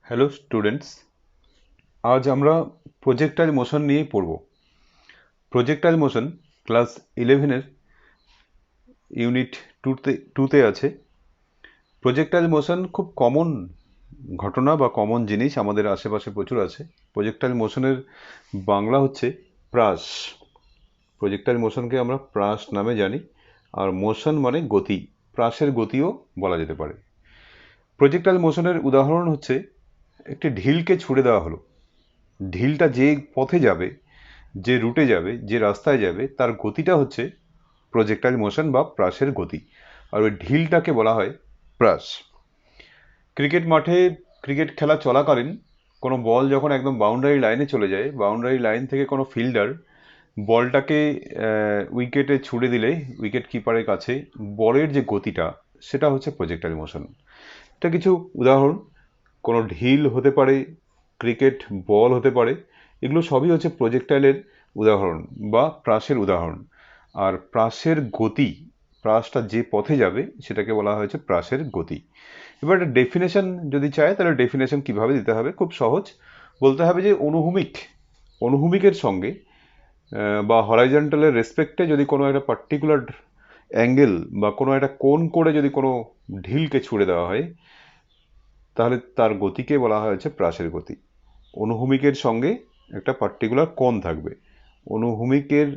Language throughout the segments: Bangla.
হ্যালো স্টুডেন্টস, আজ আমরা প্রজেক্টাইল মোশন নিয়ে পড়ব। প্রজেক্টাইল মোশন ক্লাস 11-এর ইউনিট টুতে আছে। প্রজেক্টাইল মোশন খুব কমন ঘটনা বা কমন জিনিস, আমাদের আশেপাশে প্রচুর আছে। প্রজেক্টাইল মোশনের বাংলা হচ্ছে প্রাস। প্রজেক্টাইল মোশনকে আমরা প্রাস নামে জানি, আর মোশন মানে গতি, প্রাসের গতিও বলা যেতে পারে। প্রজেক্টাইল মোশনের উদাহরণ হচ্ছে একটি ঢিলকে ছুড়ে দেওয়া হলো। ঢিলটা যে পথে যাবে, যে রুটে যাবে, যে রাস্তায় যাবে, তার গতিটা হচ্ছে প্রজেক্টাইল মোশন বা প্রাসের গতি, আর ওই ঢিলটাকে বলা হয় প্রাস। ক্রিকেট মাঠে ক্রিকেট খেলা চলাকালীন কোনো বল যখন একদম বাউন্ডারি লাইনে চলে যায়, বাউন্ডারি লাইন থেকে কোনো ফিল্ডার বলটাকে উইকেটে ছুড়ে দিলে উইকেট কিপারের কাছে বলের যে গতিটা, সেটা হচ্ছে প্রজেক্টাইল মোশন। এটা কিছু উদাহরণ: কোনো ঢিল হতে পারে, ক্রিকেট বল হতে পারে, এগুলো সবই হচ্ছে প্রজেক্টাইলের উদাহরণ বা প্রাসের উদাহরণ। আর প্রাসের গতি, প্রাসটা যে পথে যাবে সেটাকে বলা হয়েছে প্রাসের গতি। এবার একটা ডেফিনেশন যদি চায়, তাহলে ডেফিনেশন কিভাবে দিতে হবে? খুব সহজ। বলতে হবে যে অনুভূমিকের সঙ্গে বা হরাইজন্টালের রেসপেক্টে যদি কোনো একটা পার্টিকুলার অ্যাঙ্গেল বা কোনো একটা কোণ করে যদি কোনো ঢিলকে ছুড়ে দেওয়া হয়, তাহলে তার গতিকে বলা হয়েছে প্রাসের গতি। অনুভূমিকের সঙ্গে একটা পার্টিকুলার কোণ থাকবে, অনুভূমিকের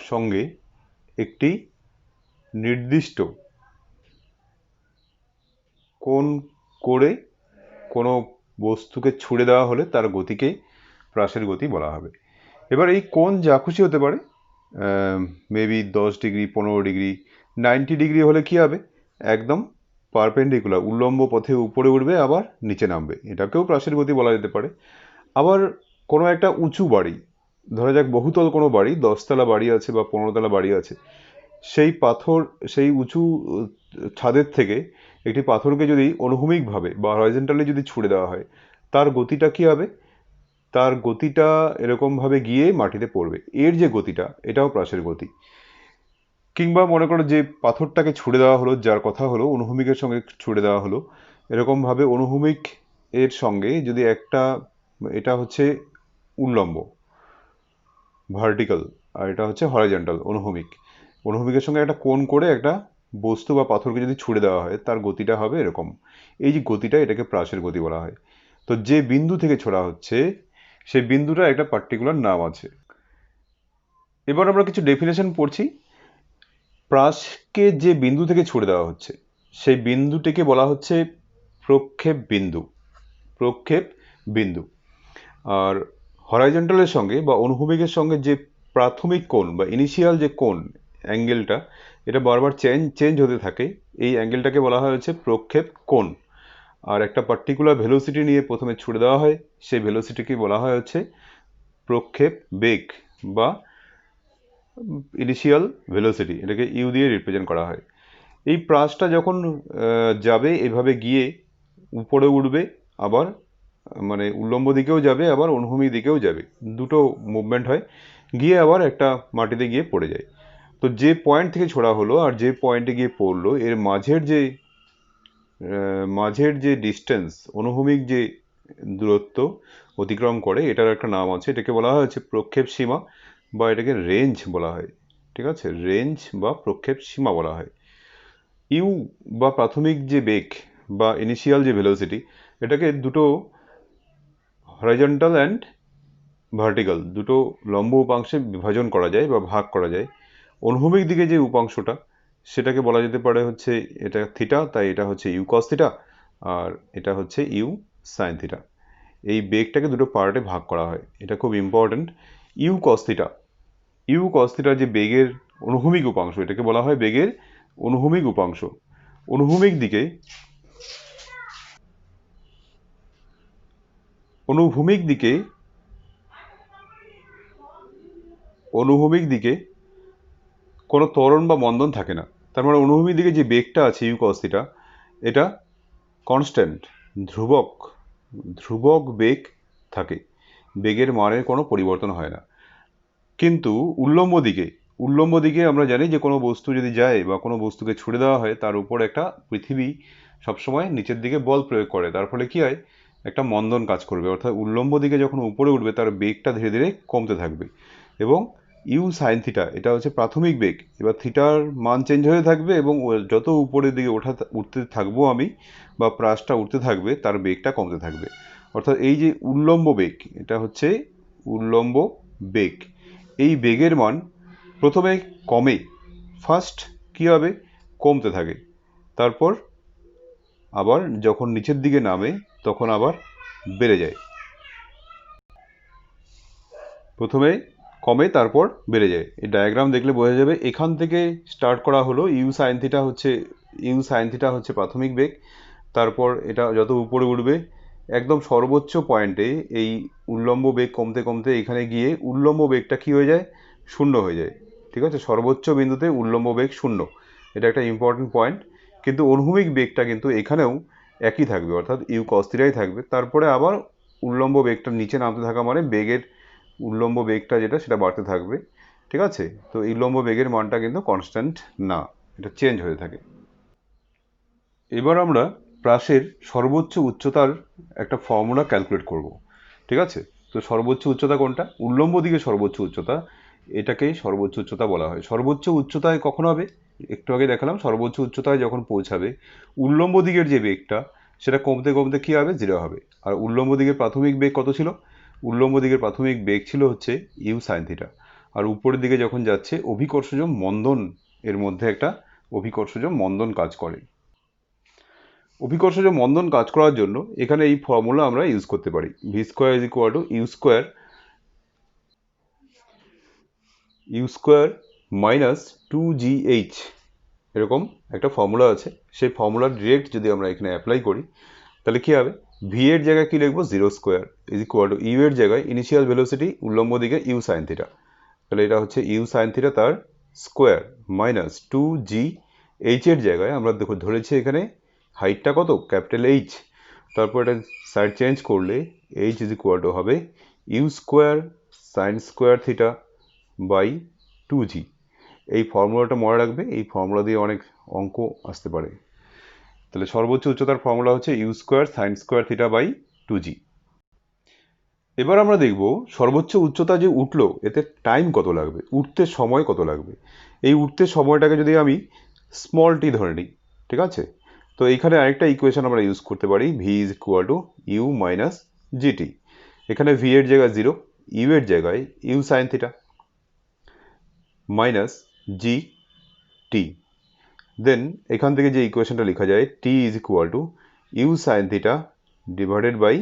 সঙ্গে একটি নির্দিষ্ট কোণ করে কোনো বস্তুকে ছুড়ে দেওয়া হলে তার গতিকে প্রাসের গতি বলা হবে। এবার এই কোণ যা খুশি হতে পারে, মেবি 10 ডিগ্রি, 15 ডিগ্রি, 90 ডিগ্রি হলে কি হবে? একদম পারপেন্ডিকুলার, উল্লম্ব পথে উপরে উঠবে আবার নিচে নামবে, এটাকেও প্রাসের গতি বলা যেতে পারে। আবার কোনো একটা উঁচু বাড়ি, ধরা যাক বহুতল কোনো বাড়ি, 10তলা বাড়ি আছে বা 15তলা বাড়ি আছে, সেই উঁচু ছাদের থেকে একটি পাথরকে যদি অনুভূমিকভাবে বা হরাইজন্টালি যদি ছুড়ে দেওয়া হয়, তার গতিটা কি হবে? তার গতিটা এরকমভাবে গিয়ে মাটিতে পড়বে, এর যে গতিটা, এটাও প্রাসের গতি। কিংবা মনে করো যে পাথরটাকে ছুড়ে দেওয়া হলো, যার কথা হলো অনুভূমিকের সঙ্গে ছুড়ে দেওয়া হলো, এরকমভাবে অনুভূমিক এর সঙ্গে যদি একটা, এটা হচ্ছে উল্লম্ব ভার্টিক্যাল, আর এটা হচ্ছে হরাইজন্টাল অনুভূমিক, অনুভূমিকের সঙ্গে একটা কোণ করে একটা বস্তু বা পাথরকে যদি ছুড়ে দেওয়া হয়, তার গতিটা হবে এরকম। এই যে গতিটা, এটাকে প্রাসের গতি বলা হয়। তো যে বিন্দু থেকে ছোড়া হচ্ছে, সেই বিন্দুটার একটা পার্টিকুলার নাম আছে। এবার আমরা কিছু ডেফিনেশন পড়ছি। প্রাসকে যে বিন্দু থেকে ছুড়ে দেওয়া হচ্ছে, সেই বিন্দুটিকে বলা হচ্ছে প্রক্ষেপ বিন্দু। প্রক্ষেপ বিন্দু। আর হরাইজন্টালের সঙ্গে বা অনুভূমিকের সঙ্গে যে প্রাথমিক কোণ বা ইনিশিয়াল যে কোণ, অ্যাঙ্গেলটা, এটা বারবার চেঞ্জ হতে থাকে, এই অ্যাঙ্গেলটাকে বলা হয় হচ্ছে প্রক্ষেপ কোণ। আর একটা পার্টিকুলার ভেলোসিটি নিয়ে প্রথমে ছুড়ে দেওয়া হয়, সেই ভেলোসিটিকে বলা হয় হচ্ছে প্রক্ষেপ বেগ বা ইনিশিয়াল ভেলোসিটি, এটাকে ইউ দিয়ে রিপ্রেজেন্ট করা হয়। এই প্রাসটা যখন যাবে, এভাবে গিয়ে উপরে উঠবে, আবার মানে উল্লম্ব দিকেও যাবে, আবার অনুভূমিক দিকেও যাবে, দুটো মুভমেন্ট হয়, গিয়ে আবার একটা মাটিতে গিয়ে পড়ে যায়। তো যে পয়েন্ট থেকে ছোড়া হলো আর যে পয়েন্টে গিয়ে পড়লো, এর মাঝের যে ডিস্টেন্স, অনুভূমিক যে দূরত্ব অতিক্রম করে, এটার একটা নাম আছে, এটাকে বলা হয় হচ্ছে প্রক্ষেপ সীমা, বা এটাকে রেঞ্জ বলা হয়। ঠিক আছে, রেঞ্জ বা প্রক্ষেপ সীমা বলা হয়। ইউ বা প্রাথমিক যে বেগ বা ইনিশিয়াল যে ভেলোসিটি, এটাকে দুটো হরাইজন্টাল অ্যান্ড ভার্টিক্যাল, দুটো লম্ব উপাংশে বিভাজন করা যায় বা ভাগ করা যায়। অনুভূমিক দিকে যে উপাংশটা, সেটাকে বলা যেতে পারে হচ্ছে এটা থিটা, তাই এটা হচ্ছে ইউ কস থিটা, আর এটা হচ্ছে ইউ সাইন থিটা। এই বেগটাকে দুটো পার্টে ভাগ করা হয়, এটা খুব important. U cos theta, u cos theta যে বেগের অনুভূমিক উপাংশ, এটাকে বলা হয় বেগের অনুভূমিক উপাংশ। অনুভূমিক দিকে অনুভূমিক দিকে অনুভূমিক দিকে কোনো ত্বরণ বা মন্দন থাকে না। তার মানে অনুভূমিক দিকে যে বেগটা আছে ইউ কস থিটা, এটা কনস্ট্যান্ট, ধ্রুবক, ধ্রুবক বেগ থাকে, বেগের মানের কোনো পরিবর্তন হয় না। কিন্তু উল্লম্ব দিকে, উল্লম্ব দিকে আমরা জানি যে কোনো বস্তু যদি যায় বা কোনো বস্তুকে ছুড়ে দেওয়া হয় তার উপর একটা পৃথিবী সবসময় নিচের দিকে বল প্রয়োগ করে, তার ফলে কি হয়, একটা মন্দন কাজ করবে, অর্থাৎ উল্লম্ব দিকে যখন উপরে উঠবে তার বেগটা ধীরে ধীরে কমতে থাকবে। এবং ইউ সাইন থিটা এটা হচ্ছে প্রাথমিক বেগ, এবার থিটার মান চেঞ্জ হয়ে থাকবে এবং যত উপরের দিকে উঠতে থাকবো আমি বা প্রাসটা উঠতে থাকবে তার বেগটা কমতে থাকবে। অর্থাৎ এই যে উল্লম্ব বেগ, এটা হচ্ছে উল্লম্ব বেগ। এই বেগের মান প্রথমে কমে, ফার্স্ট কী হবে, কমতে থাকে, তারপর আবার যখন নিচের দিকে নামে তখন আবার বেড়ে যায়। প্রথমে কমে তারপর বেড়ে যায়। এই ডায়াগ্রাম দেখলে বোঝা যাবে। এখান থেকে স্টার্ট করা হলো ইউ সাইন থিটা হচ্ছে প্রাথমিক বেগ, তারপর এটা যত উপরে উঠবে একদম সর্বোচ্চ পয়েন্টে এই উল্লম্ব বেগ কমতে কমতে এখানে গিয়ে উল্লম্ব বেগটা কী হয়ে যায়, শূন্য হয়ে যায়। ঠিক আছে, সর্বোচ্চ বিন্দুতে উল্লম্ব বেগ শূন্য, এটা একটা ইম্পর্টেন্ট পয়েন্ট। কিন্তু অনুভূমিক বেগটা কিন্তু এখানেও একই থাকবে, অর্থাৎ ইউ কস থিটাই থাকবে। তারপরে আবার উল্লম্ব বেগটা নিচে নামতে থাকা মানে বেগের উল্লম্ব বেগটা যেটা সেটা বাড়তে থাকবে। ঠিক আছে, তো এই উল্লম্ব বেগের মানটা কিন্তু কনস্ট্যান্ট না, এটা চেঞ্জ হয়ে থাকে। এবার আমরা প্রাসের সর্বোচ্চ উচ্চতার একটা ফর্মুলা ক্যালকুলেট করব। ঠিক আছে, তো সর্বোচ্চ উচ্চতা কোনটা, উল্লম্ব দিকে সর্বোচ্চ উচ্চতা, এটাকেই সর্বোচ্চ উচ্চতা বলা হয়। সর্বোচ্চ উচ্চতায় কখন হবে, একটু আগে দেখালাম, সর্বোচ্চ উচ্চতায় যখন পৌঁছাবে উল্লম্ব দিকের যে বেগটা সেটা কমতে কমতে কী হবে, জিরো হবে। আর উল্লম্ব দিকের প্রাথমিক বেগ কত ছিল, উল্লম্ব দিকের প্রাথমিক বেগ ছিল হচ্ছে ইউ সাইন থিটা। আর উপরের দিকে যখন যাচ্ছে অভিকর্ষজ মন্দন, এর মধ্যে একটা অভিকর্ষজ মন্দন কাজ করে। অভিকর্ষজ মন্দন কাজ করার জন্য এখানে এই ফর্মুলা আমরা ইউজ করতে পারি, v square is equal to you square minus 2gh, এরকম একটা ফর্মুলা আছে। সেই ফর্মুলা ডিরেক্ট যদি আমরা এখানে অ্যাপ্লাই করি তাহলে কী হবে, ভি এর জায়গায় কী লিখবো, zero square is equal to u এর জায়গায় ইনিশিয়াল ভেলোসিটি উল্লম্ব দিকে ইউ সাইন থিটা, তাহলে এটা হচ্ছে ইউ সাইন থিটা তার স্কোয়ার মাইনাস 2gh এর জায়গায় আমরা দেখো ধরেছি এখানে হাইটটা কত, ক্যাপিটাল এইচ, তারপর এটা সাইড চেঞ্জ করলে এইচ ইজ ইকুয়াল টু হবে u square sine square theta by 2g। এই ফর্মুলাটা মনে রাখবে, এই ফর্মুলা দিয়ে অনেক অঙ্ক আসতে পারে। তাহলে সর্বোচ্চ উচ্চতার ফর্মুলা হচ্ছে you square sine square theta by 2g। এবার আমরা দেখব সর্বোচ্চ উচ্চতা যে উঠলো এতে টাইম কত লাগবে, উঠতে সময় কত লাগবে। এই উঠতে সময়টাকে যদি আমি স্মল টি ধরে নিই, ঠিক আছে, তো এইখানে আরেকটা ইকুয়েশন আমরা ইউজ করতে পারি, V is equal to U minus GT. এখানে ভি এর জায়গায় জিরো, ইউ এর জায়গায় U sine theta minus G T. Then এখান থেকে যে ইকুয়েশনটা লেখা যায় T is equal to U sine theta divided by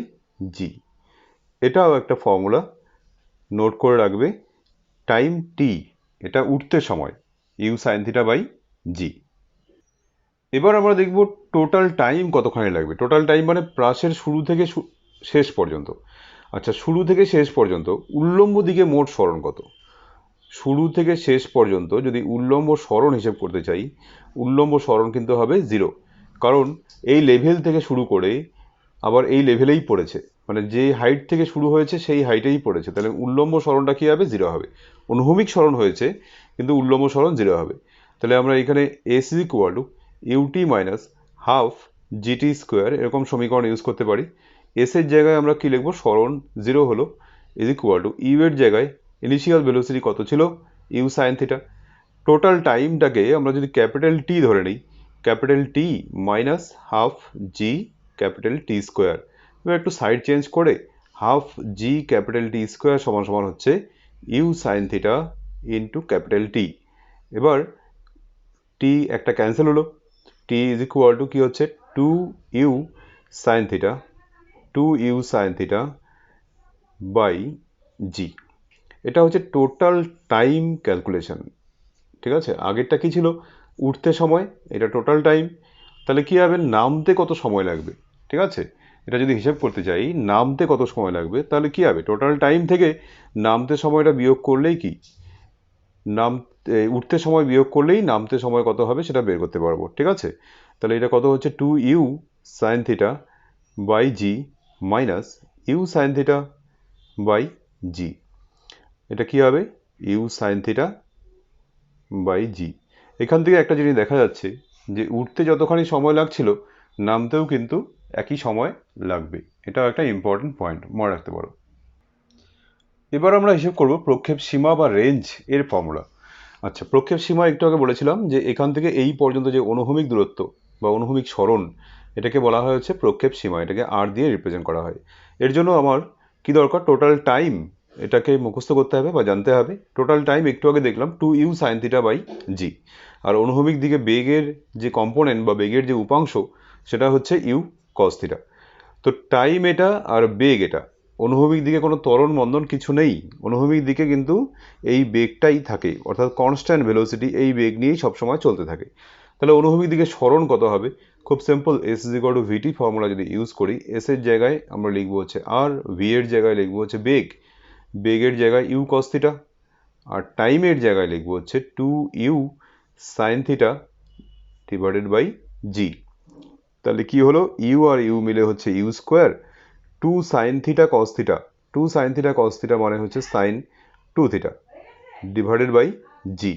G. এটাও একটা ফর্মুলা, নোট করে রাখবে। টাইম টি, এটা উঠতে সময়, ইউ সাইন থিটা বাই জি। এবার আমরা দেখব টোটাল টাইম কতখানি লাগবে। টোটাল টাইম মানে প্রাসের শুরু থেকে শেষ পর্যন্ত। আচ্ছা, শুরু থেকে শেষ পর্যন্ত উল্লম্ব দিকে মোট সরণ কত। শুরু থেকে শেষ পর্যন্ত যদি উল্লম্ব সরণ হিসেব করতে চাই, উল্লম্ব সরণ কিন্তু হবে জিরো, কারণ এই লেভেল থেকে শুরু করে আবার এই লেভেলেই পড়েছে, মানে যে হাইট থেকে শুরু হয়েছে সেই হাইটেই পড়েছে, তাহলে উল্লম্ব সরণটা কী হবে, জিরো হবে। অনুভূমিক সরণ হয়েছে কিন্তু উল্লম্ব সরণ জিরো হবে। তাহলে আমরা এখানে s is equal to u t minus half g t square এরকম সমীকরণ ইউজ করতে পারি। এস এর জায়গায় আমরা কি লিখবো, সরণ জিরো হলো, ইজ ইকুয়াল টু ইউ এর জায়গায় ইনিশিয়াল ভেলোসিটি কত ছিল, ইউ সাইন থিটা। টোটাল টাইমটাকে আমরা যদি ক্যাপিটাল টি ধরে নিই, capital T minus half G capital T square. এবার একটু সাইড চেঞ্জ করে half G capital T square সমান সমান হচ্ছে U sine theta into capital T. এবার টি একটা ক্যান্সেল হলো, টি ইজ ইকুয়াল টু কী হচ্ছে, two U sine theta, two U sine theta by G. এটা হচ্ছে টোটাল টাইম ক্যালকুলেশন। ঠিক আছে, আগেরটা কি ছিল, উঠতে সময়, এটা টোটাল টাইম। তাহলে কি হবে, নামতে কত সময় লাগবে। ঠিক আছে, এটা যদি হিসাব করতে চাই নামতে কত সময় লাগবে, তাহলে কি হবে, টোটাল টাইম থেকে নামতে সময়টা বিয়োগ করলেই কি, উঠতে সময় বিয়োগ করলেই নামতে সময় কত হবে সেটা বের করতে পারবো। ঠিক আছে, তাহলে এটা কত হচ্ছে, two U sine theta by G minus U sine theta by G. এটা কি হবে, U sine theta by G. এখান থেকে একটা জিনিস দেখা যাচ্ছে যে উঠতে যতখানি সময় লাগছিল নামতেও কিন্তু একই সময় লাগবে। এটাও একটা ইম্পর্টেন্ট পয়েন্ট, মনে রাখতে পারো। এবার আমরা হিসেব করব প্রক্ষেপ সীমা বা রেঞ্জ এর ফর্মুলা। আচ্ছা, প্রক্ষেপ সীমা একটু আগে বলেছিলাম যে এখান থেকে এই পর্যন্ত যে অনুভূমিক দূরত্ব বা অনুভূমিক সরণ, এটাকে বলা হয় হচ্ছে প্রক্ষেপ সীমা। এটাকে আর দিয়ে রিপ্রেজেন্ট করা হয়। এর জন্য আমার কি দরকার? টোটাল টাইম এটাকে মুখস্থ করতে হবে বা জানতে হবে। টোটাল টাইম একটু আগে দেখলাম 2u sin থিটা বাই জি। আর অনুভূমিক দিকে বেগের যে কম্পোনেন্ট বা বেগের যে উপাংশ সেটা হচ্ছে ইউ কস থিটা। তো টাইম এটা আর বেগ এটা, অনুভূমিক দিকে কোনো ত্বরণ মন্দন কিছু নেই। অনুভূমিক দিকে কিন্তু এই বেগটাই থাকে, অর্থাৎ কনস্ট্যান্ট ভেলোসিটি এই বেগ নিয়েই সবসময় চলতে থাকে। তাহলে অনুভূমিক দিকে সরণ কত হবে? খুব simple, s is equal to v t formula যদি ইউজ করি, এস এর জায়গায় আমরা লিখবো হচ্ছে আর, ভি এর জায়গায় লিখবো হচ্ছে বেগ, বেগের জায়গায় ইউ কস থিটা, আর টাইমের জায়গায় লিখবো হচ্ছে 2u sine theta divided by G. তাহলে কি হলো? ইউ আর ইউ মিলে হচ্ছে you square, 2 sine theta cos theta, 2 sine theta cos theta মানে হচ্ছে sine 2 theta divided by G.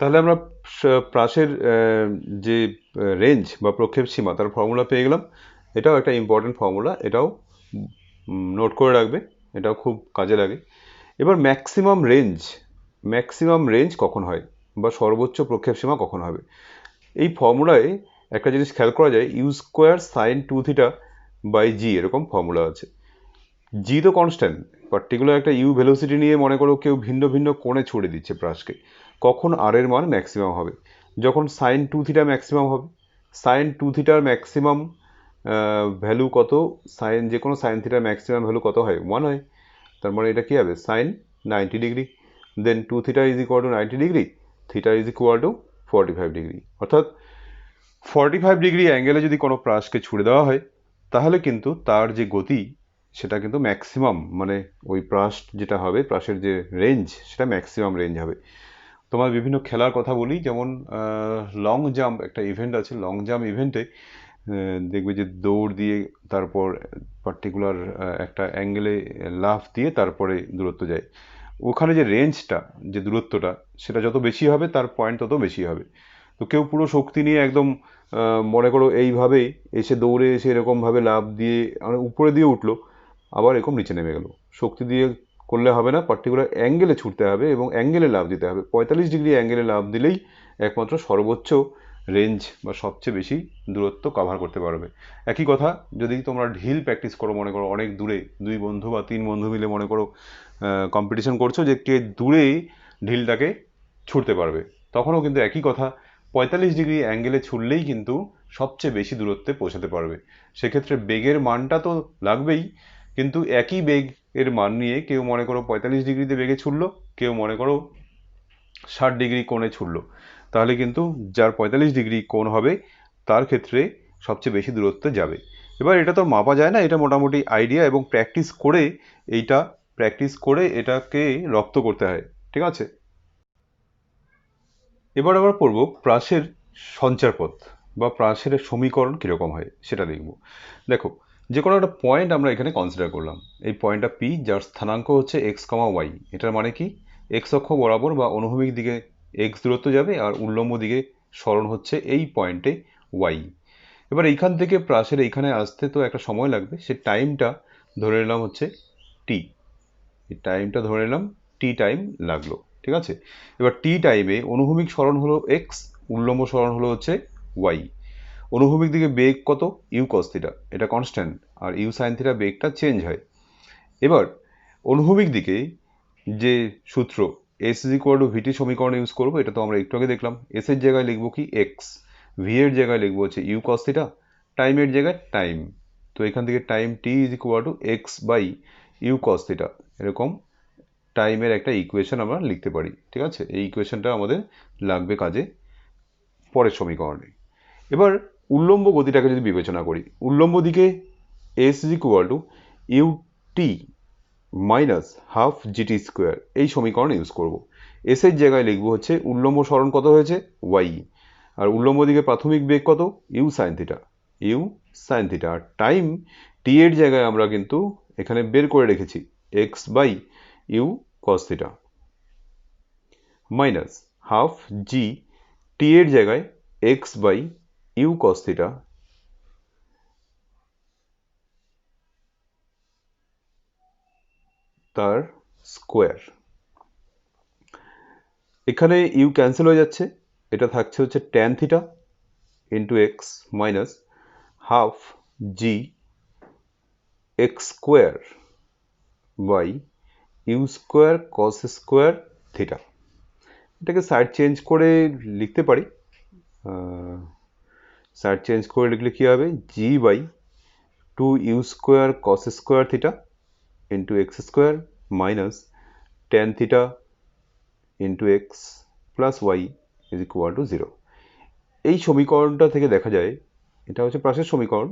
তাহলে আমরা প্রাসের যে রেঞ্জ বা প্রক্ষেপ সীমা তার ফর্মুলা পেয়ে গেলাম। এটাও একটা ইম্পর্টেন্ট ফর্মুলা, এটাও নোট করে রাখবে, এটাও খুব কাজে লাগে। এবার ম্যাক্সিমাম রেঞ্জ কখন হয় বা সর্বোচ্চ প্রক্ষেপ সীমা কখন হবে? এই ফর্মুলায় একটা জিনিস খেয়াল করা যায়, U square sine 2 theta by G এরকম ফর্মুলা আছে। জি তো কনস্ট্যান্ট, পার্টিকুলার একটা ইউ ভেলোসিটি নিয়ে মনে করো কেউ ভিন্ন ভিন্ন কোণে ছুড়ে দিচ্ছে প্রাসকে, কখন আর এর মান ম্যাক্সিমাম হবে? যখন সাইন 2 থিটা ম্যাক্সিমাম হবে। সাইন 2 থিটার ম্যাক্সিমাম ভ্যালু কত? সাইন, যে কোনো সাইন থিটার ম্যাক্সিমাম ভ্যালু কত হয়? 1 হয়। তার মানে এটা কি হবে? Sine 90 degree. Then 2 theta is equal to 90 degree, theta is equal to 45 degree. অর্থাৎ 45 ডিগ্রি অ্যাঙ্গেলে যদি কোনো প্রাসকে ছুড়ে দেওয়া হয় তাহলে কিন্তু তার যে গতি সেটা কিন্তু ম্যাক্সিমাম, মানে ওই প্রাস যেটা হবে, প্রাসের যে রেঞ্জ সেটা ম্যাক্সিমাম রেঞ্জ হবে। তোমার বিভিন্ন খেলার কথা বলি, যেমন লং জাম্প একটা ইভেন্ট আছে, লং জাম্প ইভেন্টে দেখবে যে দৌড় দিয়ে তারপর পার্টিকুলার একটা অ্যাঙ্গেলে লাফ দিয়ে তারপরে দূরত্ব যায়। ওখানে যে রেঞ্জটা, যে দূরত্বটা, সেটা যত বেশি হবে তার পয়েন্ট তত বেশি হবে। তো কেউ পুরো শক্তি নিয়ে একদম মনে করো এইভাবে এসে দৌড়ে এসে এরকমভাবে লাফ দিয়ে উপরে দিয়ে উঠলো, আবার এরকম নিচে নেমে গেল। শক্তি দিয়ে করলে হবে না, পার্টিকুলার অ্যাঙ্গেলে ছুটতে হবে এবং অ্যাঙ্গেলে লাফ দিতে হবে। 45 ডিগ্রি অ্যাঙ্গেলে লাফ দিলেই একমাত্র সর্বোচ্চ রেঞ্জ বা সবচেয়ে বেশি দূরত্ব কভার করতে পারবে। একই কথা যদি তোমরা ঢিল প্র্যাকটিস করো, মনে করো অনেক দূরে 2 বন্ধু বা 3 বন্ধু মিলে মনে করো কম্পিটিশন করছো যে কে দূরে ঢিলটাকে ছুটতে পারবে, তখনও কিন্তু একই কথা, 45 ডিগ্রি অ্যাঙ্গেলে ছুটলেই কিন্তু সবচেয়ে বেশি দূরত্বে পৌঁছাতে পারবে। সেক্ষেত্রে বেগের মানটা তো লাগবেই, কিন্তু একই বেগের মান নিয়ে কেউ মনে করো 45 ডিগ্রিতে বেগে ছুটলো, কেউ মনে করো 60 ডিগ্রি কোণে ছুটলো, তাহলে কিন্তু যার 45 ডিগ্রি কোণ হবে তার ক্ষেত্রে সবচেয়ে বেশি দূরত্বে যাবে। এবার এটা তো মাপা যায় না, এটা মোটামুটি আইডিয়া, এবং প্র্যাকটিস করে এটাকে রপ্ত করতে হয়, ঠিক আছে? এবার আমরা পড়ব প্রাসের সঞ্চারপথ বা প্রাসের সমীকরণ কীরকম হয় সেটা দেখব। দেখো, যে কোনো একটা পয়েন্ট আমরা এখানে কনসিডার করলাম, এই পয়েন্টটা পি, যার স্থানাঙ্ক হচ্ছে এক্স কমা ওয়াই। এটার মানে কি? এক্স অক্ষ বরাবর বা অনুভূমিক দিকে এক্স দূরত্ব যাবে আর উল্লম্ব দিকে সরণ হচ্ছে এই পয়েন্টে ওয়াই। এবার এইখান থেকে প্রাসের এইখানে আসতে তো একটা সময় লাগবে, সে টাইমটা ধরে নিলাম হচ্ছে টি। এই টাইমটা ধরে নিলাম টি টাইম লাগলো, ঠিক আছে? এবার টি টাইমে অনুভূমিক সরণ হলো এক্স, উল্লম্ব সরণ হলো হচ্ছে ওয়াই। অনুভূমিক দিকে বেগ কত? ইউ কস থিটা, এটা কনস্ট্যান্ট, আর ইউ সাইন থিটা বেগটা চেঞ্জ হয়। এবার অনুভূমিক দিকে যে সূত্র S is equal to VT সমীকরণ ইউজ করবো, এটা তো আমরা একটু আগে দেখলাম। এস এর জায়গায় লিখবো কি? এক্স। ভি এর জায়গায় লিখবো হচ্ছে ইউ কস থিটা, টাইমের জায়গায় টাইম। তো এখান থেকে time t is equal to x by you cos theta, এরকম টাইমের একটা ইকুয়েশন আমরা লিখতে পারি, ঠিক আছে? এই ইকুয়েশনটা আমাদের লাগবে কাজে পরের সমীকরণে। এবার উল্লম্ব গতিটাকে যদি বিবেচনা করি, উল্লম্ব দিকে S is equal to U T minus half g t square, এই সমীকরণ ইউজ করব। এস এর জায়গায় লিখবো হচ্ছে উল্লম্ব সরণ কত হয়েছে? ওয়াই। আর উল্লম্ব দিকে প্রাথমিক বেগ কত? U sine theta, U sine theta. আর টাইম টি এর জায়গায় আমরা কিন্তু এখানে বের করে রেখেছি X by you cos theta. Minus half G T এর জায়গায় X by you cos theta তার স্কোয়ার। এখানে ইউ ক্যান্সেল হয়ে যাচ্ছে, এটা থাকছে হচ্ছে tan theta into X minus half G X square by U square cos square theta. এটাকে সাইড চেঞ্জ করে লিখতে পারি। সাইড চেঞ্জ করে লিখলে কী হবে, G by two you square cos square theta into X square minus tan theta into X plus Y is equal to 0। এই সমীকরণটা থেকে দেখা যায়, এটা হচ্ছে প্রাসের সমীকরণ,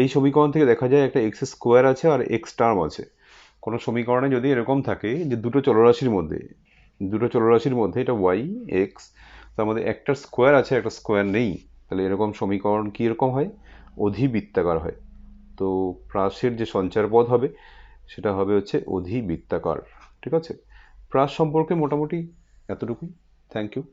এই সমীকরণ থেকে দেখা যায় একটা এক্স স্কোয়ার আছে আর এক্স টার্ম আছে। কোনো সমীকরণে যদি এরকম থাকে যে দুটো চলরাশির মধ্যে এটা ওয়াই এক্স, তার মধ্যে একটা স্কোয়ার আছে একটা স্কোয়ার নেই, তাহলে এরকম সমীকরণ কীরকম হয়, অধিবৃত্তাকার হয়। তো প্রাসের যে সঞ্চার পদ হবে সেটা হবে হচ্ছে অধিবৃত্তাকার। ঠিক আছে, প্রাস সম্পর্কে মোটামুটি এতটুকুই। Thank you.